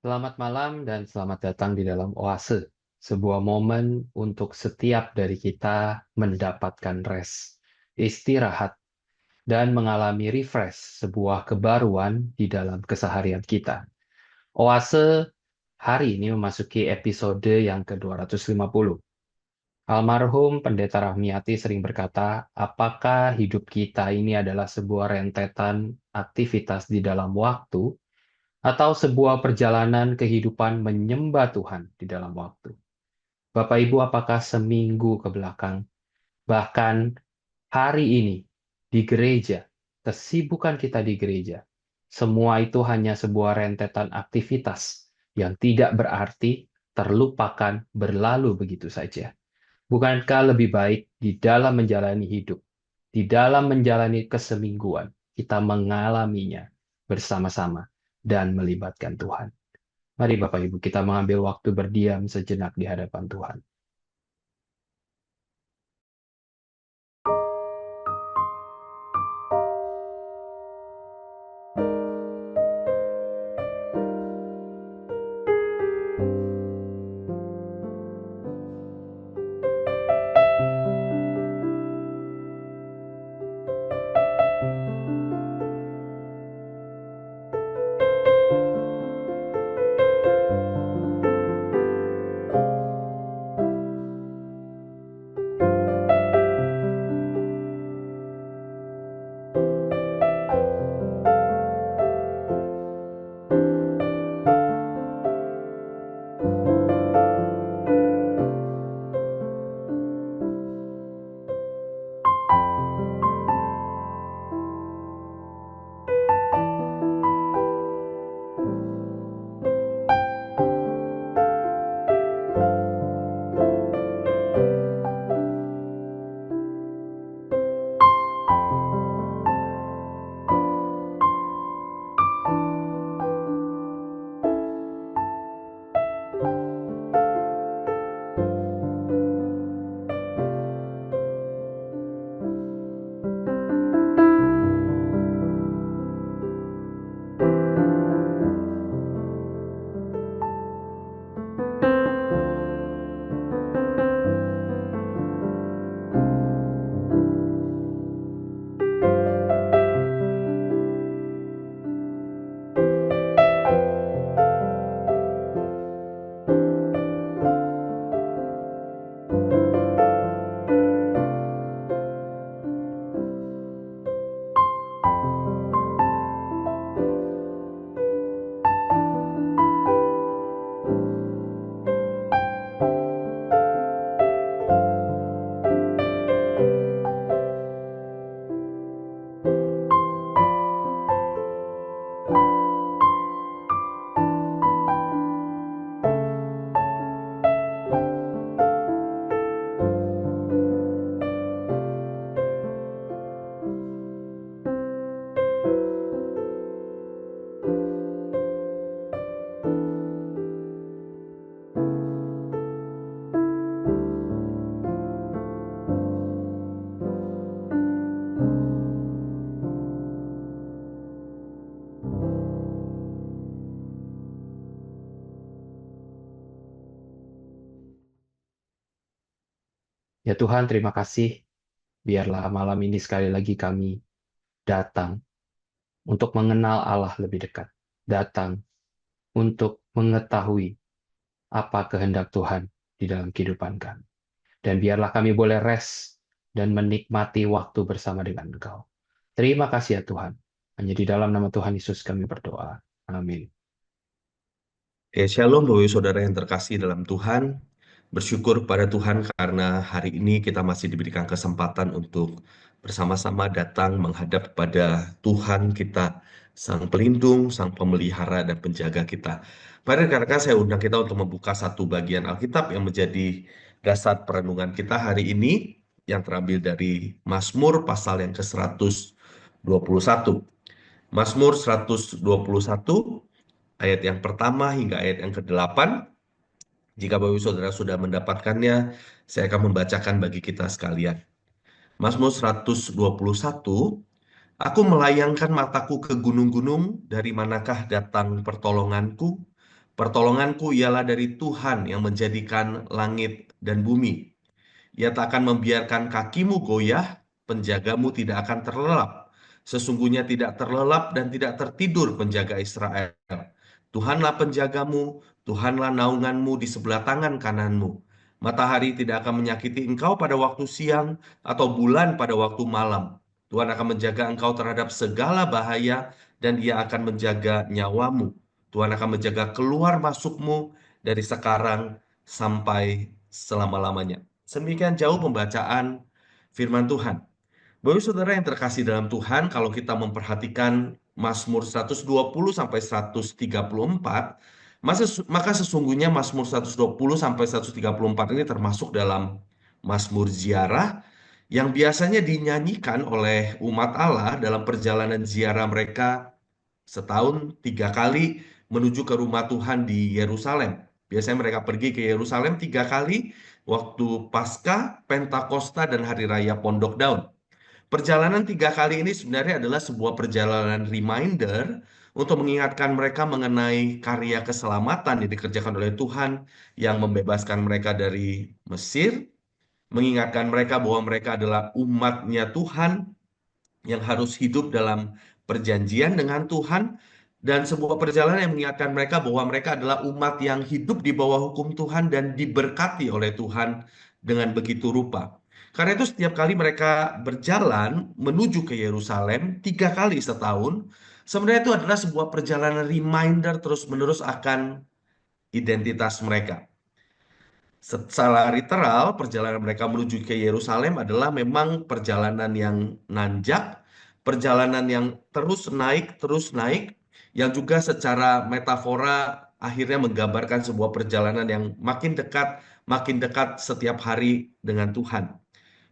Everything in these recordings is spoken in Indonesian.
Selamat malam dan selamat datang di dalam Oase, sebuah momen untuk setiap dari kita mendapatkan rest, istirahat, dan mengalami refresh, sebuah kebaruan di dalam keseharian kita. Oase hari ini memasuki episode yang ke-250. Almarhum Pendeta Rahmiati sering berkata, apakah hidup kita ini adalah sebuah rentetan aktivitas di dalam waktu atau sebuah perjalanan kehidupan menyembah Tuhan di dalam waktu. Bapak Ibu, apakah seminggu ke belakang, bahkan hari ini di gereja, kesibukan kita di gereja, semua itu hanya sebuah rentetan aktivitas yang tidak berarti, terlupakan, berlalu begitu saja. Bukankah lebih baik di dalam menjalani hidup, di dalam menjalani kesemingguan, kita mengalaminya bersama-sama dan melibatkan Tuhan? Mari Bapak Ibu kita mengambil waktu berdiam sejenak di hadapan Tuhan. Ya Tuhan, terima kasih. Biarlah malam ini sekali lagi kami datang untuk mengenal Allah lebih dekat. Datang untuk mengetahui apa kehendak Tuhan di dalam kehidupan kami. Dan biarlah kami boleh rest dan menikmati waktu bersama dengan Engkau. Terima kasih ya Tuhan. Hanya di dalam nama Tuhan Yesus kami berdoa. Amin. Shalom Bapak Ibu Saudara yang terkasih dalam Tuhan. Bersyukur pada Tuhan karena hari ini kita masih diberikan kesempatan untuk bersama-sama datang menghadap kepada Tuhan kita, Sang Pelindung, Sang Pemelihara dan Penjaga kita. Pada rekan-rekan saya undang kita untuk membuka satu bagian Alkitab yang menjadi dasar perenungan kita hari ini, yang terambil dari Mazmur pasal yang ke-121. Mazmur 121 ayat yang pertama hingga ayat yang ke-8. Jika Bapak Ibu Saudara sudah mendapatkannya, saya akan membacakan bagi kita sekalian. Mazmur 121, Aku melayangkan mataku ke gunung-gunung, dari manakah datang pertolonganku? Pertolonganku ialah dari Tuhan yang menjadikan langit dan bumi. Ia tak akan membiarkan kakimu goyah, penjagamu tidak akan terlelap. Sesungguhnya tidak terlelap dan tidak tertidur penjaga Israel. Tuhanlah penjagamu, Tuhanlah naunganmu di sebelah tangan kananmu. Matahari tidak akan menyakiti engkau pada waktu siang atau bulan pada waktu malam. Tuhan akan menjaga engkau terhadap segala bahaya dan Ia akan menjaga nyawamu. Tuhan akan menjaga keluar masukmu dari sekarang sampai selama-lamanya. Semikian jauh pembacaan firman Tuhan. Bapak Saudara yang terkasih dalam Tuhan, kalau kita memperhatikan Mazmur 120 sampai 134, maka sesungguhnya Mazmur 120 sampai 134 ini termasuk dalam Mazmur ziarah yang biasanya dinyanyikan oleh umat Allah dalam perjalanan ziarah mereka setahun 3 kali menuju ke rumah Tuhan di Yerusalem. Biasanya mereka pergi ke Yerusalem 3 kali, waktu Paskah, Pentakosta, dan Hari Raya Pondok Daun. Perjalanan 3 kali ini sebenarnya adalah sebuah perjalanan reminder untuk mengingatkan mereka mengenai karya keselamatan yang dikerjakan oleh Tuhan yang membebaskan mereka dari Mesir, mengingatkan mereka bahwa mereka adalah umatnya Tuhan yang harus hidup dalam perjanjian dengan Tuhan, dan sebuah perjalanan yang mengingatkan mereka bahwa mereka adalah umat yang hidup di bawah hukum Tuhan dan diberkati oleh Tuhan dengan begitu rupa. Karena itu setiap kali mereka berjalan menuju ke Yerusalem 3 kali setahun, sebenarnya itu adalah sebuah perjalanan reminder terus-menerus akan identitas mereka. Secara literal, perjalanan mereka menuju ke Yerusalem adalah memang perjalanan yang nanjak, perjalanan yang terus naik, yang juga secara metafora akhirnya menggambarkan sebuah perjalanan yang makin dekat setiap hari dengan Tuhan.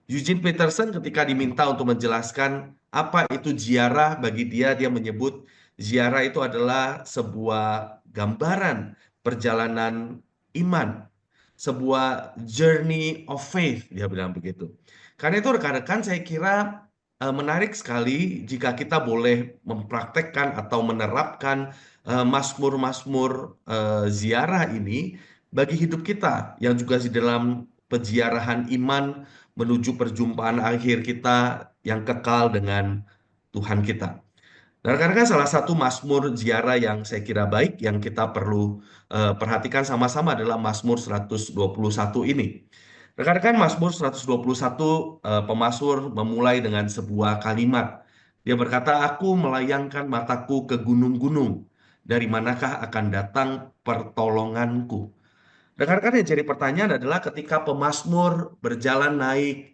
Eugene Peterson ketika diminta untuk menjelaskan apa itu ziarah, bagi dia menyebut ziarah itu adalah sebuah gambaran perjalanan iman, sebuah journey of faith, dia bilang begitu. Karena itu rekan-rekan saya kira menarik sekali jika kita boleh mempraktekkan atau menerapkan mazmur-mazmur ziarah ini bagi hidup kita yang juga di dalam peziarahan iman menuju perjumpaan akhir kita yang kekal dengan Tuhan kita. Dan rekan-rekan, salah satu mazmur ziarah yang saya kira baik yang kita perlu perhatikan sama-sama adalah Mazmur 121 ini. Rekan-rekan, Mazmur 121 pemazmur memulai dengan sebuah kalimat. Dia berkata, "Aku melayangkan mataku ke gunung-gunung. Dari manakah akan datang pertolonganku?" Rekan-rekan, yang jadi pertanyaan adalah ketika pemazmur berjalan naik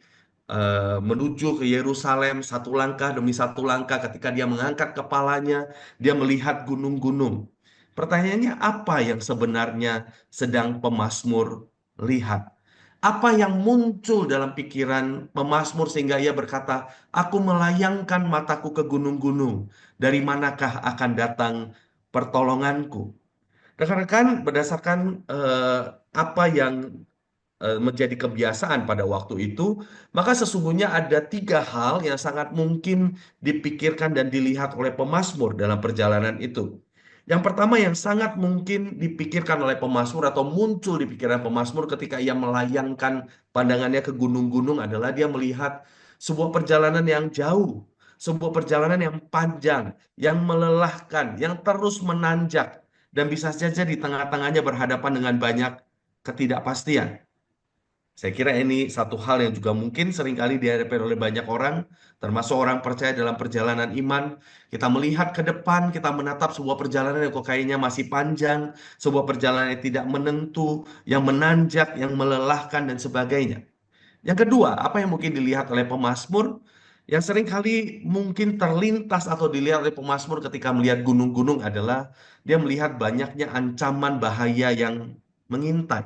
menuju ke Yerusalem satu langkah demi satu langkah, ketika dia mengangkat kepalanya, dia melihat gunung-gunung. Pertanyaannya, apa yang sebenarnya sedang pemazmur lihat? Apa yang muncul dalam pikiran pemazmur sehingga ia berkata, "Aku melayangkan mataku ke gunung-gunung. Dari manakah akan datang pertolonganku?" Rekan-rekan, berdasarkan apa yang menjadi kebiasaan pada waktu itu, maka sesungguhnya ada 3 hal yang sangat mungkin dipikirkan dan dilihat oleh pemazmur dalam perjalanan itu. Yang pertama yang sangat mungkin dipikirkan oleh pemazmur atau muncul di pikiran pemazmur ketika ia melayangkan pandangannya ke gunung-gunung adalah dia melihat sebuah perjalanan yang jauh, sebuah perjalanan yang panjang, yang melelahkan, yang terus menanjak, dan bisa saja di tengah-tengahnya berhadapan dengan banyak ketidakpastian. Saya kira ini satu hal yang juga mungkin seringkali dihadapi oleh banyak orang, termasuk orang percaya dalam perjalanan iman. Kita melihat ke depan, kita menatap sebuah perjalanan yang kok kayaknya masih panjang, sebuah perjalanan yang tidak menentu, yang menanjak, yang melelahkan, dan sebagainya. Yang kedua, apa yang mungkin dilihat oleh pemazmur, yang seringkali mungkin terlintas atau dilihat oleh pemazmur ketika melihat gunung-gunung adalah dia melihat banyaknya ancaman bahaya yang mengintai.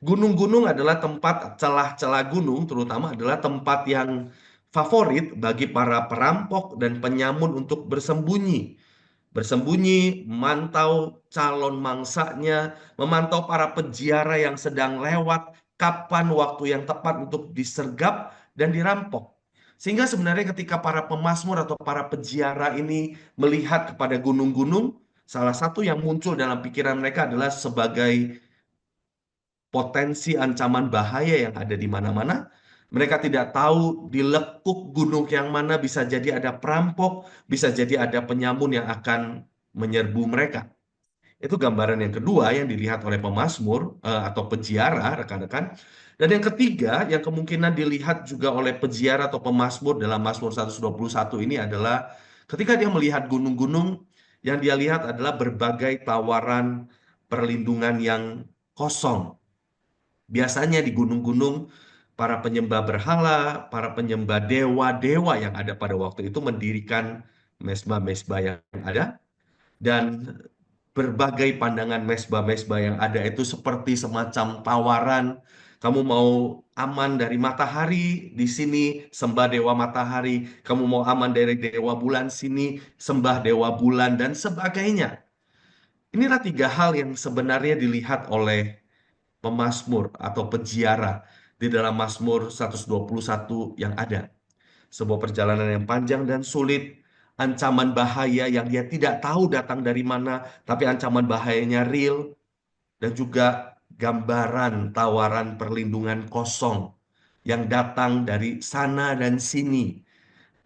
Gunung-gunung adalah tempat, celah-celah gunung terutama adalah tempat yang favorit bagi para perampok dan penyamun untuk bersembunyi. Bersembunyi, memantau calon mangsanya, memantau para peziarah yang sedang lewat, kapan waktu yang tepat untuk disergap dan dirampok. Sehingga sebenarnya ketika para pemazmur atau para peziarah ini melihat kepada gunung-gunung, salah satu yang muncul dalam pikiran mereka adalah sebagai potensi ancaman bahaya yang ada di mana-mana. Mereka tidak tahu di lekuk gunung yang mana bisa jadi ada perampok, bisa jadi ada penyamun yang akan menyerbu mereka. Itu gambaran yang kedua yang dilihat oleh pemazmur atau peziarah, rekan-rekan. Dan yang ketiga yang kemungkinan dilihat juga oleh peziarah atau pemazmur dalam Mazmur 121 ini adalah ketika dia melihat gunung-gunung, yang dia lihat adalah berbagai tawaran perlindungan yang kosong. Biasanya di gunung-gunung, para penyembah berhala, para penyembah dewa-dewa yang ada pada waktu itu mendirikan mesbah-mesbah yang ada, dan berbagai pandangan mesbah-mesbah yang ada itu seperti semacam tawaran. Kamu mau aman dari matahari, di sini sembah dewa matahari. Kamu mau aman dari dewa bulan, sini sembah dewa bulan, dan sebagainya. Inilah tiga hal yang sebenarnya dilihat oleh pemazmur atau peziarah di dalam Mazmur 121 yang ada. Sebuah perjalanan yang panjang dan sulit, ancaman bahaya yang dia tidak tahu datang dari mana, tapi ancaman bahayanya real, dan juga gambaran tawaran perlindungan kosong yang datang dari sana dan sini.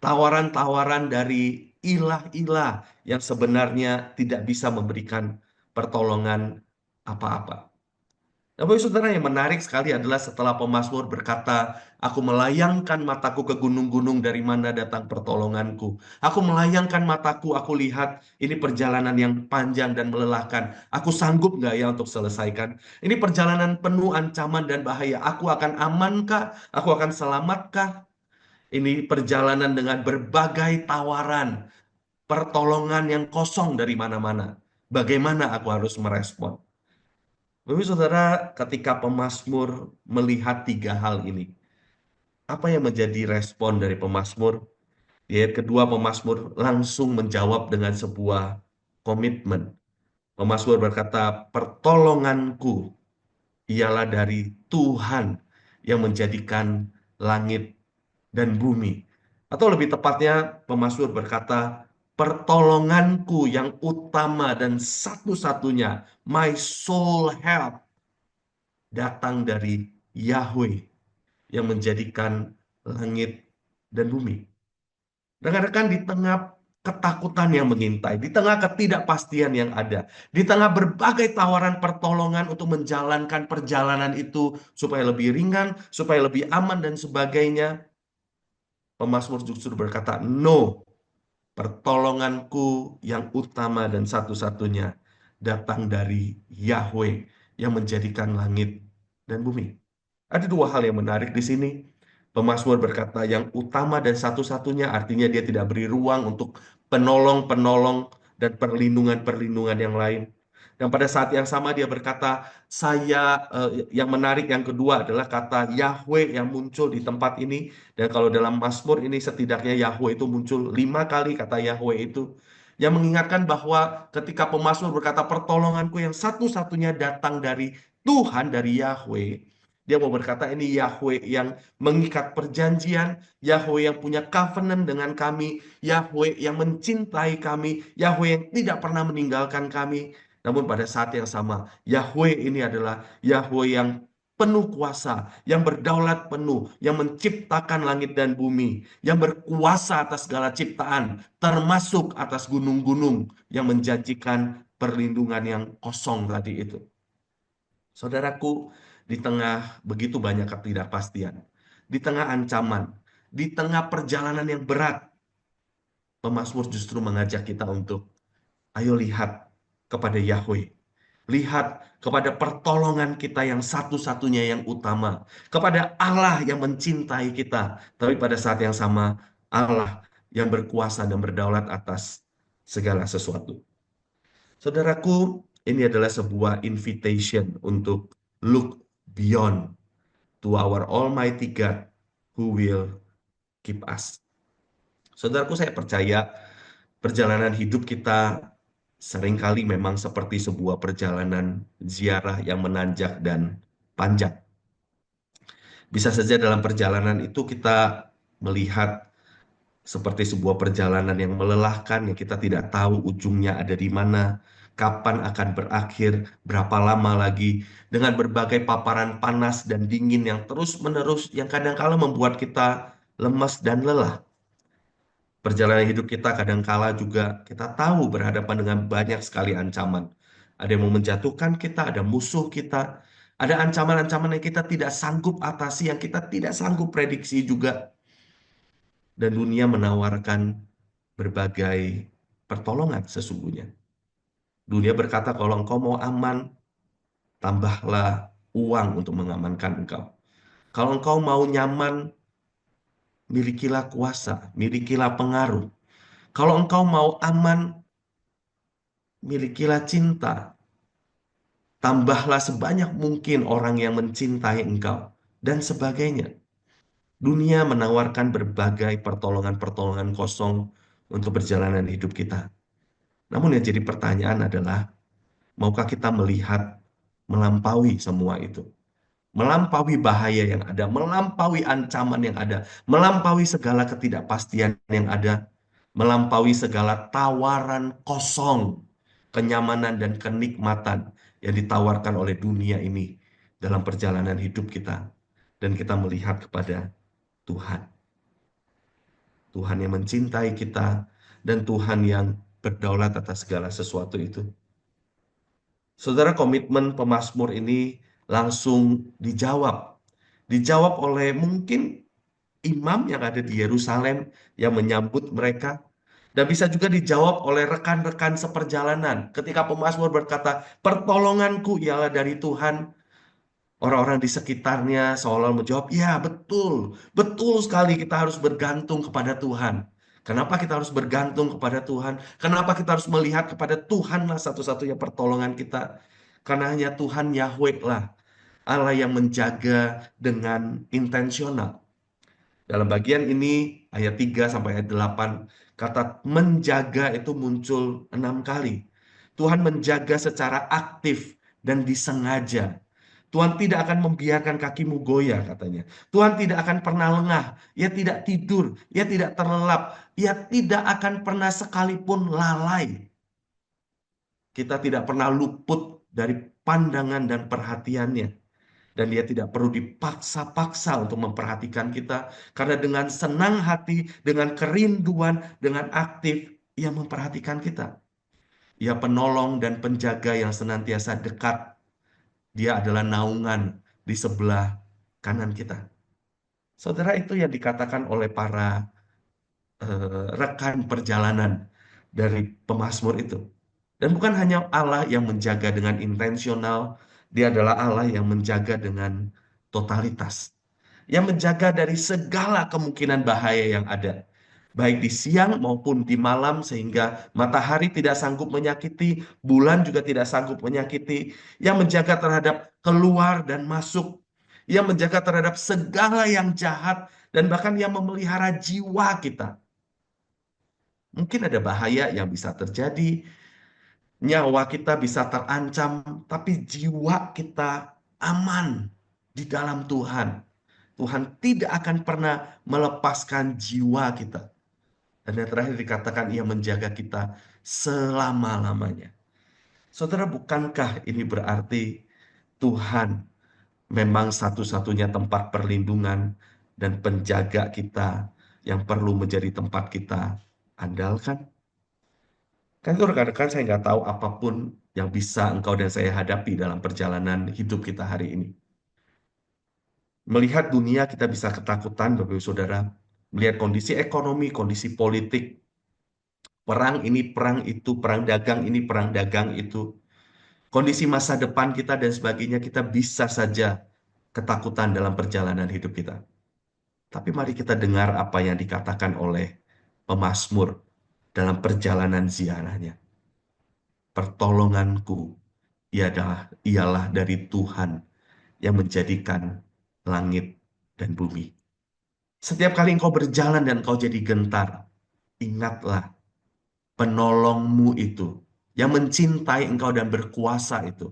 Tawaran-tawaran dari ilah-ilah yang sebenarnya tidak bisa memberikan pertolongan apa-apa. Nah, Bapak Saudara, yang menarik sekali adalah setelah pemazmur berkata, aku melayangkan mataku ke gunung-gunung dari mana datang pertolonganku. Aku melayangkan mataku, aku lihat ini perjalanan yang panjang dan melelahkan. Aku sanggup nggak ya untuk selesaikan? Ini perjalanan penuh ancaman dan bahaya. Aku akan amankah? Aku akan selamatkah? Ini perjalanan dengan berbagai tawaran, pertolongan yang kosong dari mana-mana. Bagaimana aku harus merespon? Bapak Saudara, ketika pemazmur melihat tiga hal ini, apa yang menjadi respon dari pemazmur? Di ayat kedua, pemazmur langsung menjawab dengan sebuah komitmen. Pemazmur berkata, pertolonganku ialah dari Tuhan yang menjadikan langit dan bumi. Atau lebih tepatnya, pemazmur berkata, pertolonganku yang utama dan satu-satunya, my soul help, datang dari Yahweh yang menjadikan langit dan bumi. Rekan-rekan, di tengah ketakutan yang mengintai, di tengah ketidakpastian yang ada, di tengah berbagai tawaran pertolongan untuk menjalankan perjalanan itu supaya lebih ringan, supaya lebih aman dan sebagainya, pemazmur justru berkata, no, pertolonganku yang utama dan satu-satunya datang dari Yahweh yang menjadikan langit dan bumi. Ada dua hal yang menarik di sini. Pemazmur berkata yang utama dan satu-satunya, artinya dia tidak beri ruang untuk penolong-penolong dan perlindungan-perlindungan yang lain. Dan pada saat yang sama dia berkata, yang menarik yang kedua adalah kata Yahweh yang muncul di tempat ini. Dan kalau dalam Mazmur ini setidaknya Yahweh itu muncul 5 kali, kata Yahweh itu. Yang mengingatkan bahwa ketika pemazmur berkata pertolonganku yang satu-satunya datang dari Tuhan, dari Yahweh. Dia mau berkata ini Yahweh yang mengikat perjanjian, Yahweh yang punya covenant dengan kami, Yahweh yang mencintai kami, Yahweh yang tidak pernah meninggalkan kami. Namun pada saat yang sama, Yahweh ini adalah Yahweh yang penuh kuasa, yang berdaulat penuh, yang menciptakan langit dan bumi, yang berkuasa atas segala ciptaan, termasuk atas gunung-gunung, yang menjanjikan perlindungan yang kosong tadi itu. Saudaraku, di tengah begitu banyak ketidakpastian, di tengah ancaman, di tengah perjalanan yang berat, pemazmur justru mengajak kita untuk ayo lihat kepada Yahweh. Lihat kepada pertolongan kita yang satu-satunya yang utama. Kepada Allah yang mencintai kita. Tapi pada saat yang sama, Allah yang berkuasa dan berdaulat atas segala sesuatu. Saudaraku, ini adalah sebuah invitation untuk look beyond to our Almighty God who will keep us. Saudaraku, saya percaya perjalanan hidup kita seringkali memang seperti sebuah perjalanan ziarah yang menanjak dan panjang. Bisa saja dalam perjalanan itu kita melihat seperti sebuah perjalanan yang melelahkan yang kita tidak tahu ujungnya ada di mana, kapan akan berakhir, berapa lama lagi, dengan berbagai paparan panas dan dingin yang terus-menerus yang kadang-kala membuat kita lemas dan lelah. Perjalanan hidup kita kadang-kala juga kita tahu berhadapan dengan banyak sekali ancaman. Ada yang mau menjatuhkan kita, ada musuh kita, ada ancaman-ancaman yang kita tidak sanggup atasi, yang kita tidak sanggup prediksi juga. Dan dunia menawarkan berbagai pertolongan sesungguhnya. Dunia berkata kalau engkau mau aman, tambahlah uang untuk mengamankan engkau. Kalau engkau mau nyaman, milikilah kuasa, milikilah pengaruh. Kalau engkau mau aman, milikilah cinta. Tambahlah sebanyak mungkin orang yang mencintai engkau, dan sebagainya. Dunia menawarkan berbagai pertolongan-pertolongan kosong untuk perjalanan hidup kita. Namun yang jadi pertanyaan adalah, maukah kita melihat melampaui semua itu? Melampaui bahaya yang ada, melampaui ancaman yang ada, melampaui segala ketidakpastian yang ada, melampaui segala tawaran kosong, kenyamanan dan kenikmatan yang ditawarkan oleh dunia ini dalam perjalanan hidup kita. Dan kita melihat kepada Tuhan. Tuhan yang mencintai kita dan Tuhan yang berdaulat atas segala sesuatu itu. Saudara, komitmen pemazmur ini langsung dijawab. Dijawab oleh mungkin imam yang ada di Yerusalem yang menyambut mereka. Dan bisa juga dijawab oleh rekan-rekan seperjalanan. Ketika pemazmur berkata, pertolonganku ialah dari Tuhan. Orang-orang di sekitarnya seolah menjawab, ya betul, betul sekali kita harus bergantung kepada Tuhan. Kenapa kita harus bergantung kepada Tuhan? Kenapa kita harus melihat kepada Tuhanlah satu-satunya pertolongan kita? Karena hanya Tuhan Yahweh lah, Allah yang menjaga dengan intensional. Dalam bagian ini, ayat 3 sampai ayat 8, kata menjaga itu muncul 6 kali. Tuhan menjaga secara aktif dan disengaja. Tuhan tidak akan membiarkan kakimu goyah katanya. Tuhan tidak akan pernah lengah. Ia tidak tidur. Ia tidak terlelap. Ia tidak akan pernah sekalipun lalai. Kita tidak pernah luput dari pandangan dan perhatiannya. Dan dia tidak perlu dipaksa-paksa untuk memperhatikan kita. Karena dengan senang hati, dengan kerinduan, dengan aktif, ia memperhatikan kita. Ia penolong dan penjaga yang senantiasa dekat. Dia adalah naungan di sebelah kanan kita. Saudara, itu yang dikatakan oleh para rekan perjalanan dari pemazmur itu. Dan bukan hanya Allah yang menjaga dengan intensional, dia adalah Allah yang menjaga dengan totalitas. Yang menjaga dari segala kemungkinan bahaya yang ada. Baik di siang maupun di malam sehingga matahari tidak sanggup menyakiti, bulan juga tidak sanggup menyakiti. Yang menjaga terhadap keluar dan masuk. Yang menjaga terhadap segala yang jahat dan bahkan yang memelihara jiwa kita. Mungkin ada bahaya yang bisa terjadi, nyawa kita bisa terancam, tapi jiwa kita aman di dalam Tuhan. Tuhan tidak akan pernah melepaskan jiwa kita. Dan yang terakhir dikatakan ia menjaga kita selama-lamanya. Saudara, bukankah ini berarti Tuhan memang satu-satunya tempat perlindungan dan penjaga kita yang perlu menjadi tempat kita andalkan? Kan itu rekan-rekan, saya nggak tahu apapun yang bisa engkau dan saya hadapi dalam perjalanan hidup kita hari ini. Melihat dunia kita bisa ketakutan, Bapak Ibu Saudara. Melihat kondisi ekonomi, kondisi politik, perang ini, perang itu, perang dagang ini, perang dagang itu. Kondisi masa depan kita dan sebagainya, kita bisa saja ketakutan dalam perjalanan hidup kita. Tapi mari kita dengar apa yang dikatakan oleh pemazmur dalam perjalanan ziarahnya. Pertolonganku ialah dari Tuhan yang menjadikan langit dan bumi. Setiap kali engkau berjalan dan engkau jadi gentar, ingatlah penolongmu itu, yang mencintai engkau dan berkuasa itu,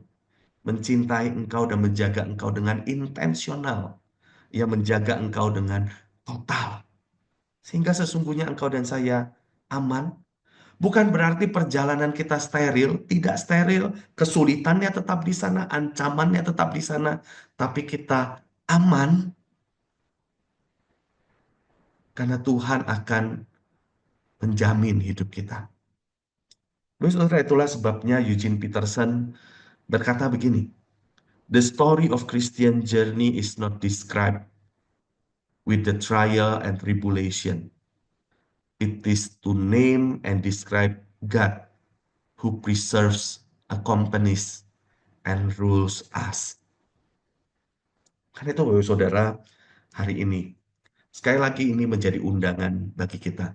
mencintai engkau dan menjaga engkau dengan intensional, yang menjaga engkau dengan total. Sehingga sesungguhnya engkau dan saya aman. Bukan berarti perjalanan kita steril, tidak steril, kesulitannya tetap di sana, ancamannya tetap di sana, tapi kita aman karena Tuhan akan menjamin hidup kita. Saudara, itulah sebabnya Eugene Peterson berkata begini, "The story of Christian journey is not described with the trial and tribulation. It is to name and describe God who preserves, accompanies, and rules us." Karena itu, saudara, hari ini, sekali lagi ini menjadi undangan bagi kita.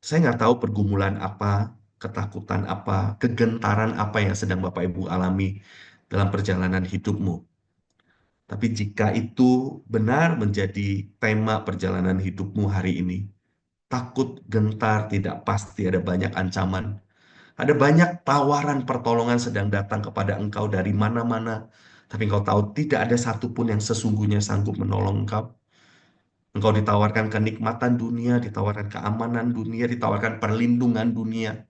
Saya nggak tahu pergumulan apa, ketakutan apa, kegentaran apa yang sedang Bapak Ibu alami dalam perjalanan hidupmu. Tapi jika itu benar menjadi tema perjalanan hidupmu hari ini, takut, gentar, tidak pasti, ada banyak ancaman, ada banyak tawaran pertolongan sedang datang kepada engkau dari mana-mana, tapi engkau tahu tidak ada satupun yang sesungguhnya sanggup menolong engkau. Engkau ditawarkan kenikmatan dunia, ditawarkan keamanan dunia, ditawarkan perlindungan dunia.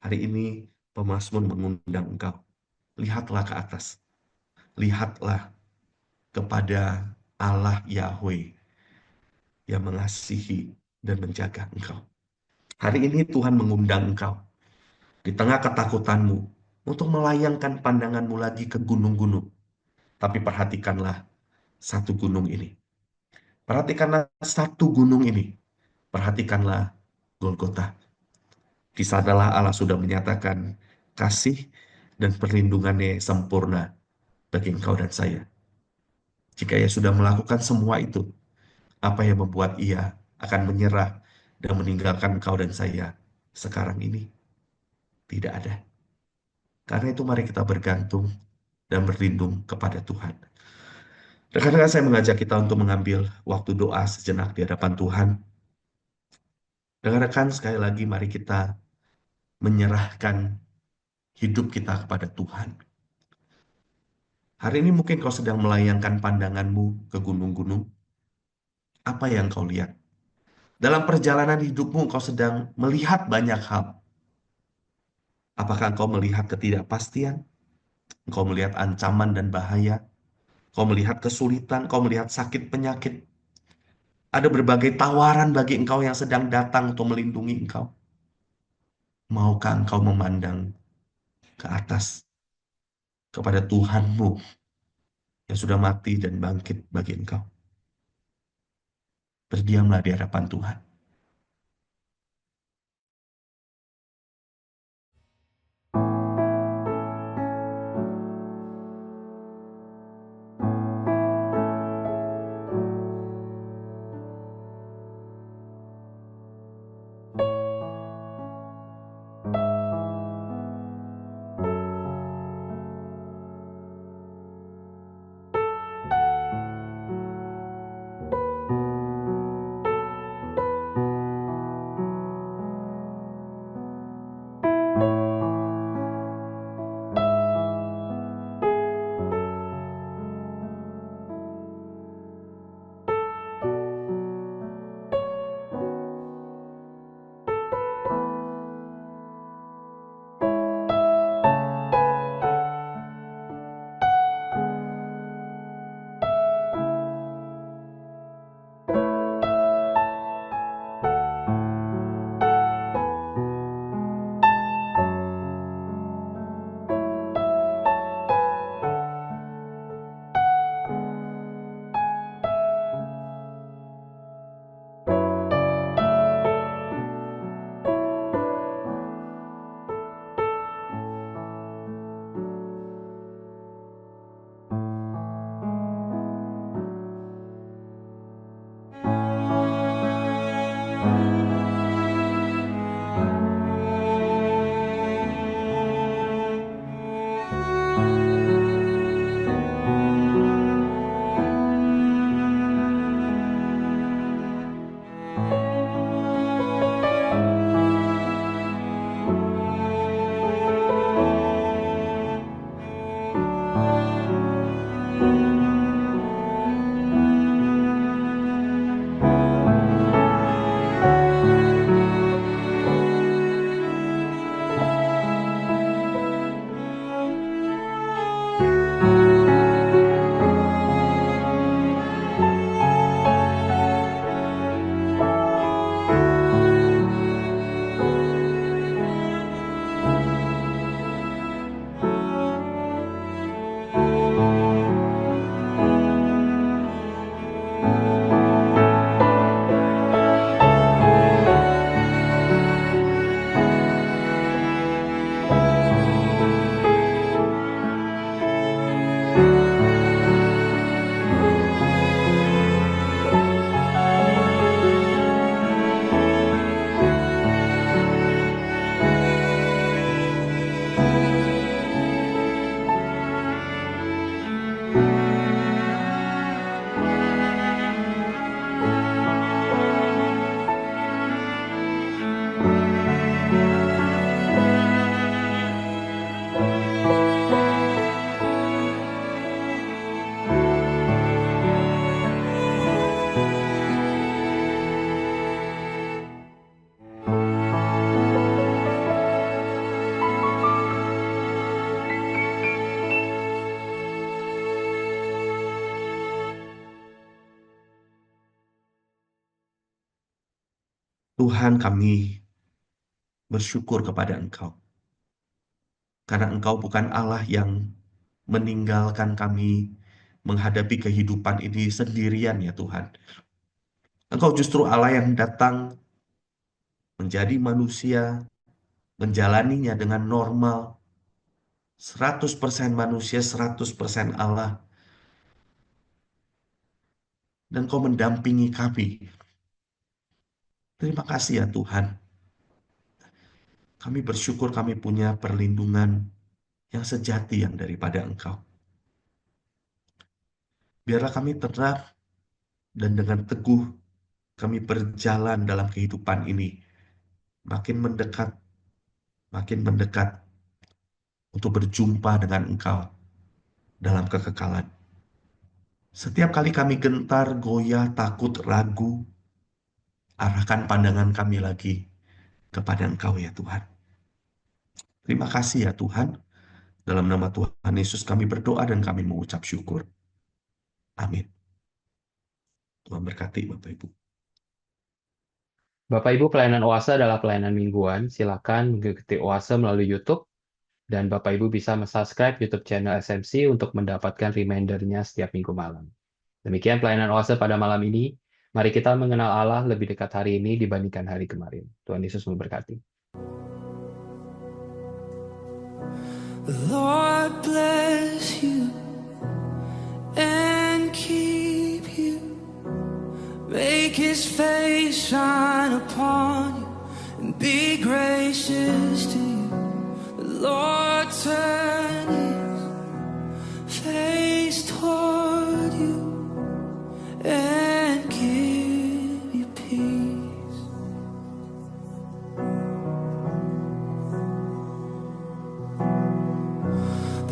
Hari ini pemazmur mengundang engkau. Lihatlah ke atas. Lihatlah kepada Allah Yahweh yang mengasihi dan menjaga engkau. Hari ini Tuhan mengundang engkau di tengah ketakutanmu untuk melayangkan pandanganmu lagi ke gunung-gunung. Tapi perhatikanlah satu gunung ini. Perhatikanlah satu gunung ini. Perhatikanlah Golgota. Di sanalah Allah sudah menyatakan kasih dan perlindungannya yang sempurna bagi engkau dan saya. Jika ia sudah melakukan semua itu, apa yang membuat ia akan menyerah dan meninggalkan engkau dan saya sekarang ini? Tidak ada. Karena itu mari kita bergantung dan berlindung kepada Tuhan. Rekan-rekan, saya mengajak kita untuk mengambil waktu doa sejenak di hadapan Tuhan. Rekan-rekan, sekali lagi mari kita menyerahkan hidup kita kepada Tuhan. Hari ini mungkin kau sedang melayangkan pandanganmu ke gunung-gunung. Apa yang kau lihat? Dalam perjalanan hidupmu kau sedang melihat banyak hal. Apakah engkau melihat ketidakpastian? Engkau melihat ancaman dan bahaya? Kau melihat kesulitan? Kau melihat sakit penyakit? Ada berbagai tawaran bagi engkau yang sedang datang untuk melindungi engkau. Maukah engkau memandang ke atas kepada Tuhanmu yang sudah mati dan bangkit bagi engkau? Berdiamlah di hadapan Tuhan. Tuhan, kami bersyukur kepada Engkau. Karena Engkau bukan Allah yang meninggalkan kami menghadapi kehidupan ini sendirian ya Tuhan. Engkau justru Allah yang datang menjadi manusia, menjalaninya dengan normal, 100% manusia, 100% Allah. Dan Kau mendampingi kami. Terima kasih ya Tuhan. Kami bersyukur kami punya perlindungan yang sejati yang daripada Engkau. Biarlah kami tenang dan dengan teguh kami berjalan dalam kehidupan ini. Makin mendekat untuk berjumpa dengan Engkau dalam kekekalan. Setiap kali kami gentar, goyah, takut, ragu, arahkan pandangan kami lagi kepada Engkau ya Tuhan. Terima kasih ya Tuhan. Dalam nama Tuhan Yesus kami berdoa dan kami mengucap syukur. Amin. Tuhan berkati Bapak Ibu. Bapak Ibu, pelayanan Oase adalah pelayanan mingguan. Silakan mengikuti Oase melalui YouTube dan Bapak Ibu bisa subscribe YouTube channel SMC untuk mendapatkan reminder-nya setiap minggu malam. Demikian pelayanan Oase pada malam ini. Mari kita mengenal Allah lebih dekat hari ini dibandingkan hari kemarin. Tuhan Yesus memberkati. The Lord bless you and keep you. Make His face shine upon you and be gracious to you. The Lord turn His face toward you and give you peace.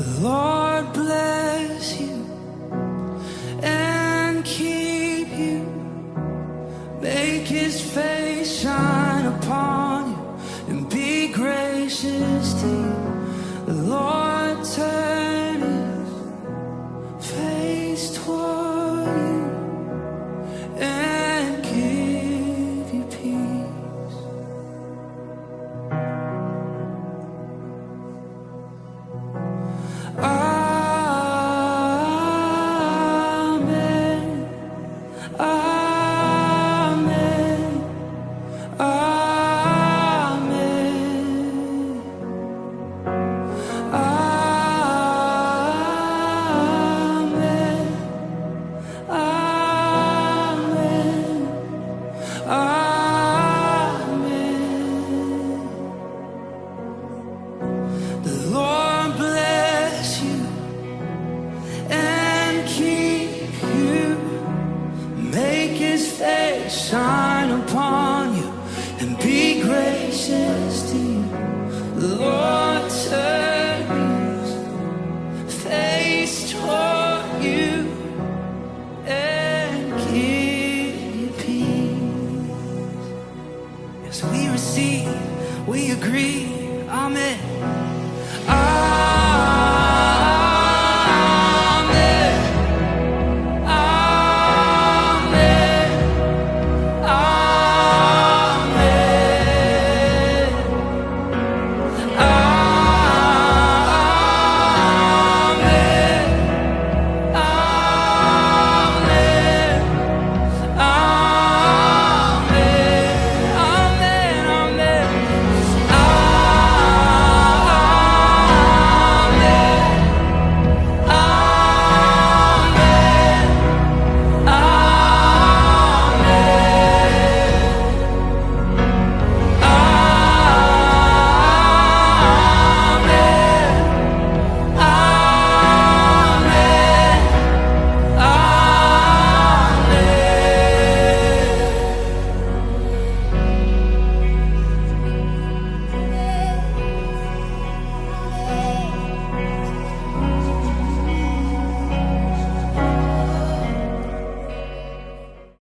The Lord bless you and keep you. Make His face shine upon you and be gracious to you. The Lord